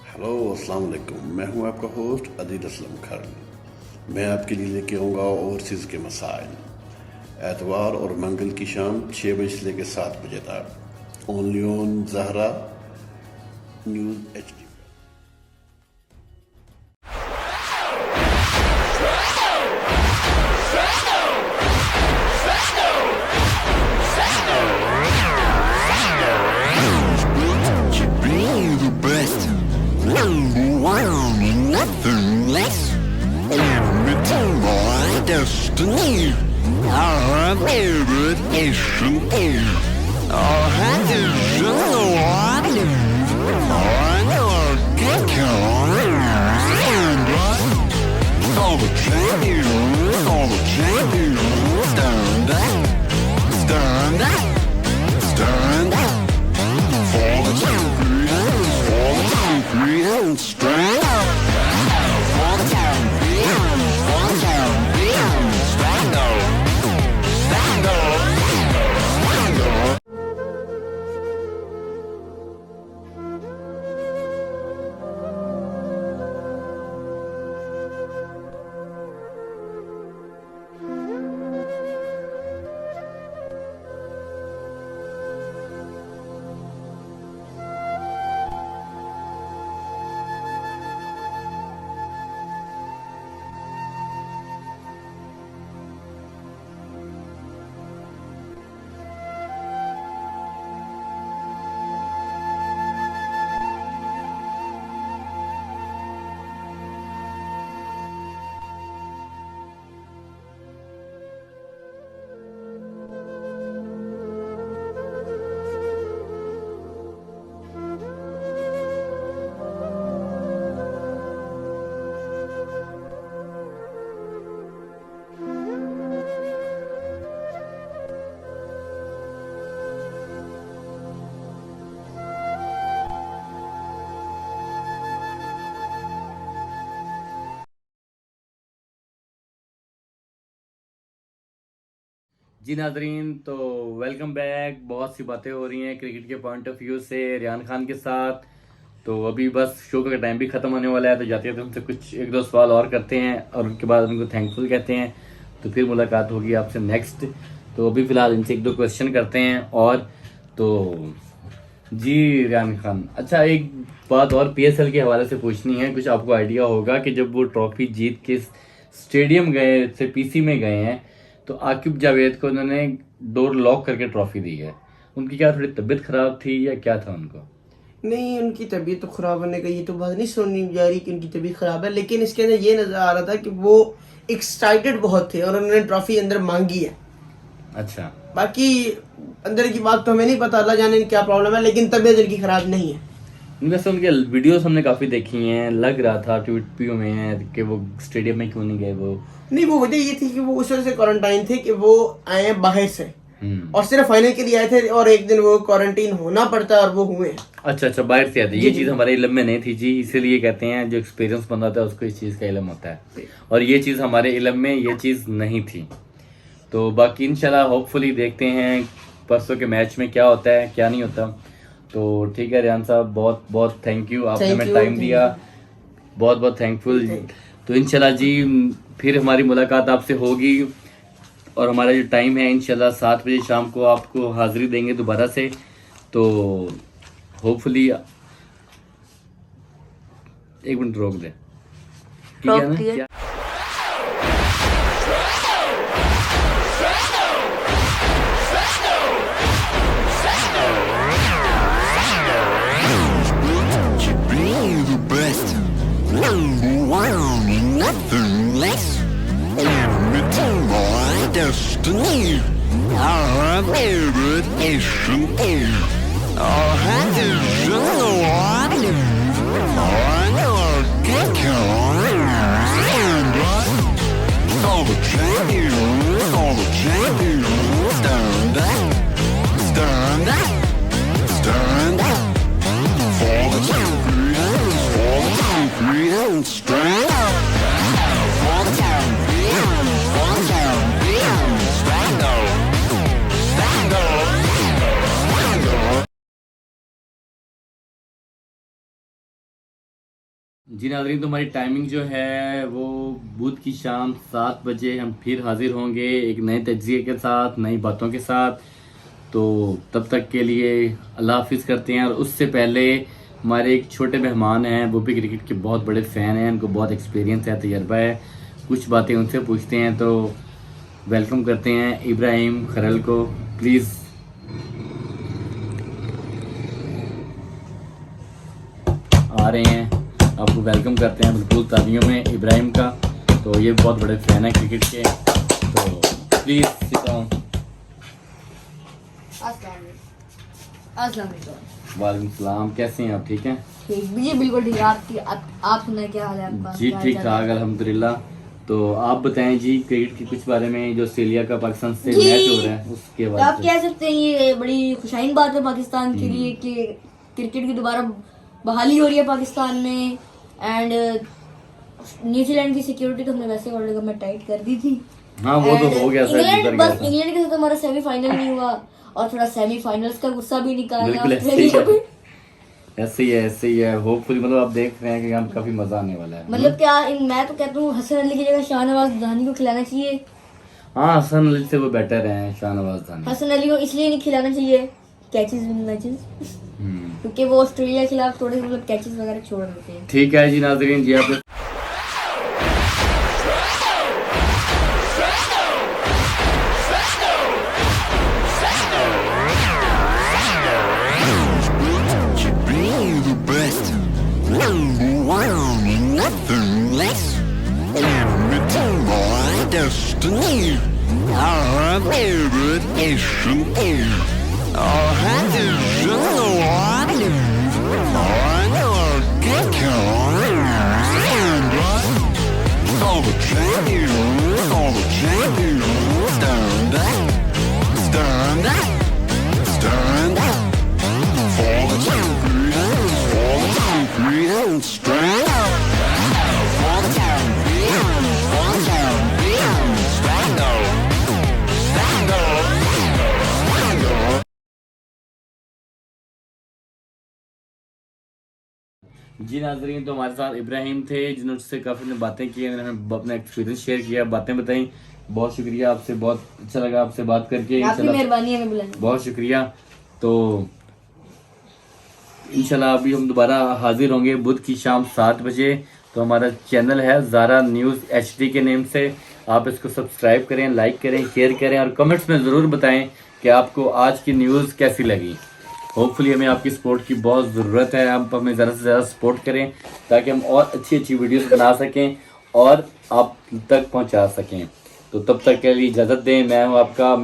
Speaker 3: Hello अस्सलाम वालेकुम, मैं हूं आपका होस्ट अदील असलम खान। मैं आपके लिए लेके आऊँगा ओवरसीज़ के मसाइल एतवार और मंगल की शाम 6 बजे से लेकर 7 बजे तक, ओनली ऑन ज़हरा news HD।
Speaker 4: Be the best. Number one, nothing less. Let me my destiny. Our favorite nation is. Our vision, what I never get all the champions, all the champions. Stand up, stand up, stand up. For the champions, for the champions, stand up. For the champions, for the champions, stand up. Stand up. Stand up.
Speaker 1: जी नाजरीन, तो welcome back. बहुत सी बातें हो रही हैं cricket के point of view से रियान खान के साथ। तो अभी बस शो का टाइम भी ख़त्म होने वाला है, तो जाते जाते उनसे कुछ एक दो सवाल और करते हैं और उनके बाद उनको थैंकफुल कहते हैं। तो फिर मुलाकात होगी आपसे नेक्स्ट। तो अभी फ़िलहाल इनसे एक दो क्वेश्चन करते हैं। और तो जी रियान खान, अच्छा एक बात और PSL के हवाले से पूछनी है। कुछ आपको आइडिया होगा कि जब वो ट्रॉफी जीत के स्टेडियम गए से PC में गए हैं, तो आकिब जावेद को उन्होंने डोर लॉक करके ट्रॉफी दी है। उनकी क्या थोड़ी तबीयत खराब थी या क्या था उनको?
Speaker 2: नहीं, उनकी तबीयत तो खराब होने का ये तो बात नहीं सुननी जा रही कि उनकी तबीयत खराब है, लेकिन इसके अंदर ये नजर आ रहा था कि वो एक्साइटेड बहुत थे और उन्होंने ट्रॉफी अंदर मांगी है।
Speaker 1: अच्छा,
Speaker 2: बाकी अंदर की बात तो हमें नहीं पता, अल्लाह जाने क्या प्रॉब्लम है, लेकिन तबीयत उनकी खराब नहीं है।
Speaker 1: वैसे उनके वीडियोस हमने काफ़ी देखी हैं, लग रहा था ट्वीट में है कि वो स्टेडियम में क्यों नहीं गए। वो
Speaker 2: नहीं, वो वजह ये थी कि वो उस वजह से क्वारंटाइन थे कि वो आए हैं बाहर से और सिर्फ फाइनल के लिए आए थे और एक दिन वो क्वारंटीन होना पड़ता और वो हुए।
Speaker 1: अच्छा, बाहर से आते। ये चीज़ हमारे इल्म में नहीं थी जी, इसीलिए कहते हैं जो एक्सपीरियंस बंदा होता है उसको इस चीज़ का इल्म होता है, और ये चीज़ हमारे इल्म में ये चीज़ नहीं थी। तो बाकी इंशाल्लाह होपफुली देखते हैं परसों के मैच में क्या होता है क्या नहीं होता। तो ठीक है रियान साहब, बहुत बहुत थैंक यू, आपने हमें टाइम दिया, बहुत बहुत थैंकफुल। तो इंशाल्लाह जी फिर हमारी मुलाकात आपसे होगी, और हमारा जो टाइम है इंशाल्लाह 7 बजे शाम को आपको हाजिरी देंगे दोबारा से। तो होपफुली एक मिनट रोक दे, ठीक है ना? क्या
Speaker 4: Be the best, number one, nothing less. Everything my destiny. Our favorite nation is. Our hand is in the water. I never get all the champions, all the champions. Stand up, stand up, stand up. For the champions, for the champions, stand up. For the champions, for the champions, stand up. Stand up, stand up.
Speaker 1: जी नाज़रीन, तो हमारी timing जो है वो बुध की शाम 7 बजे हम फिर हाजिर होंगे एक नए तज्ज़िये के साथ, नई बातों के साथ। तो तब तक के लिए अल्लाह हाफिज़ करते हैं। और उससे पहले हमारे एक छोटे मेहमान हैं, वो भी क्रिकेट के बहुत बड़े फ़ैन हैं, उनको बहुत एक्सपीरियंस है, तजर्बा है, कुछ बातें उनसे पूछते हैं। तो वेलकम करते हैं इब्राहिम खरल को, प्लीज़। आ रहे हैं, आपको वेलकम करते हैं बिल्कुल तालियों में इब्राहिम का। तो ये बहुत बड़े फ़ैन हैं क्रिकेट के, तो प्लीज़ सिट डाउन।
Speaker 5: अस्सलाम वालेकुम।
Speaker 1: वालेकुम सलाम, कैसे हैं आप? ठीक हैं
Speaker 5: ठीक, जी बिल्कुल ठीक। आप सुनाए, क्या हाल है आपका?
Speaker 1: जी?
Speaker 5: क्या
Speaker 1: ठीक
Speaker 5: हाल
Speaker 1: ठाक
Speaker 5: है?
Speaker 1: अल्हम्दुलिल्लाह। तो आप बताएं जी क्रिकेट के कुछ बारे में, जो ऑस्ट्रेलिया का पाकिस्तान से
Speaker 5: जी,
Speaker 1: मैच हो रहा है उसके
Speaker 5: तो आप
Speaker 1: बारे में।
Speaker 5: कह सकते हैं ये बड़ी खुशाइन बात है पाकिस्तान के लिए कि क्रिकेट की दोबारा बहाली हो रही है पाकिस्तान में। एंड न्यूजीलैंड की सिक्योरिटी तो हमने वैसे ऑलरेडी में टाइट कर दी थी।
Speaker 1: हाँ वो तो हो गया सर, गुजर
Speaker 5: इंग्लैंड,
Speaker 1: गया
Speaker 5: बस
Speaker 1: था।
Speaker 5: इंग्लैंड के साथ हमारा सेमीफाइनल नहीं हुआ और थोड़ा सेमीफाइनल्स का गुस्सा भी निकाला
Speaker 1: बिल्कुल ऐसे
Speaker 5: ऑस्ट्रेलिया
Speaker 1: ही
Speaker 5: पे।
Speaker 1: है, ऐसे ही है। होपफुली मतलब आप देख रहे हैं कि हम काफी मजा आने वाला है।
Speaker 5: मतलब क्या मैं तो कहता हूँ हसन अली की जगह शाहनवाज धानी को खिलाना चाहिए।
Speaker 1: हाँ, हसन अली से वो बेटर है शाहनवाज खान।
Speaker 5: हसन अली को इसलिए नहीं खिलाना चाहिए, कैचेस विन मैचेस, क्योंकि वो ऑस्ट्रेलिया के खिलाफ थोड़े मतलब कैचेस वगैरह छोड़ देते हैं।
Speaker 1: ठीक है जी नाजरीन, जी आप
Speaker 4: Be the best, number one, nothing less. Everything my destiny. Our favorite nation is. Our hand is in the water. I never get stand up. All the champions, all the champions, stand up, stand up, stand up. For the champions, stand up. For the champions, stand up, stand up.
Speaker 1: जी नाजरीन, तो हमारे साथ इब्राहिम थे जिन्होंने काफ़ी ने बातें की, उन्होंने अपना एक्सपीरियंस शेयर किया, बातें बताई। बहुत शुक्रिया आपसे, बहुत अच्छा लगा आपसे बात करके।
Speaker 5: आपकी
Speaker 1: इंशाल्लाह
Speaker 5: मेहरबानी है हमें बुलाने।
Speaker 1: बहुत शुक्रिया। तो इंशाल्लाह अभी हम दोबारा हाजिर होंगे बुध की शाम 7 बजे। तो हमारा चैनल है ज़ारा न्यूज़ HD के नेम से, आप इसको सब्सक्राइब करें, लाइक करें, शेयर करें और कमेंट्स में ज़रूर बताएं कि आपको आज की न्यूज़ कैसी लगी। होपफुली हमें आपकी सपोर्ट की बहुत ज़रूरत है, आप हमें ज़्यादा से ज़्यादा सपोर्ट करें ताकि हम और अच्छी अच्छी वीडियोस बना सकें और आप तक पहुंचा सकें। तो तब तक के लिए इजाज़त दें। मैं हूं आपका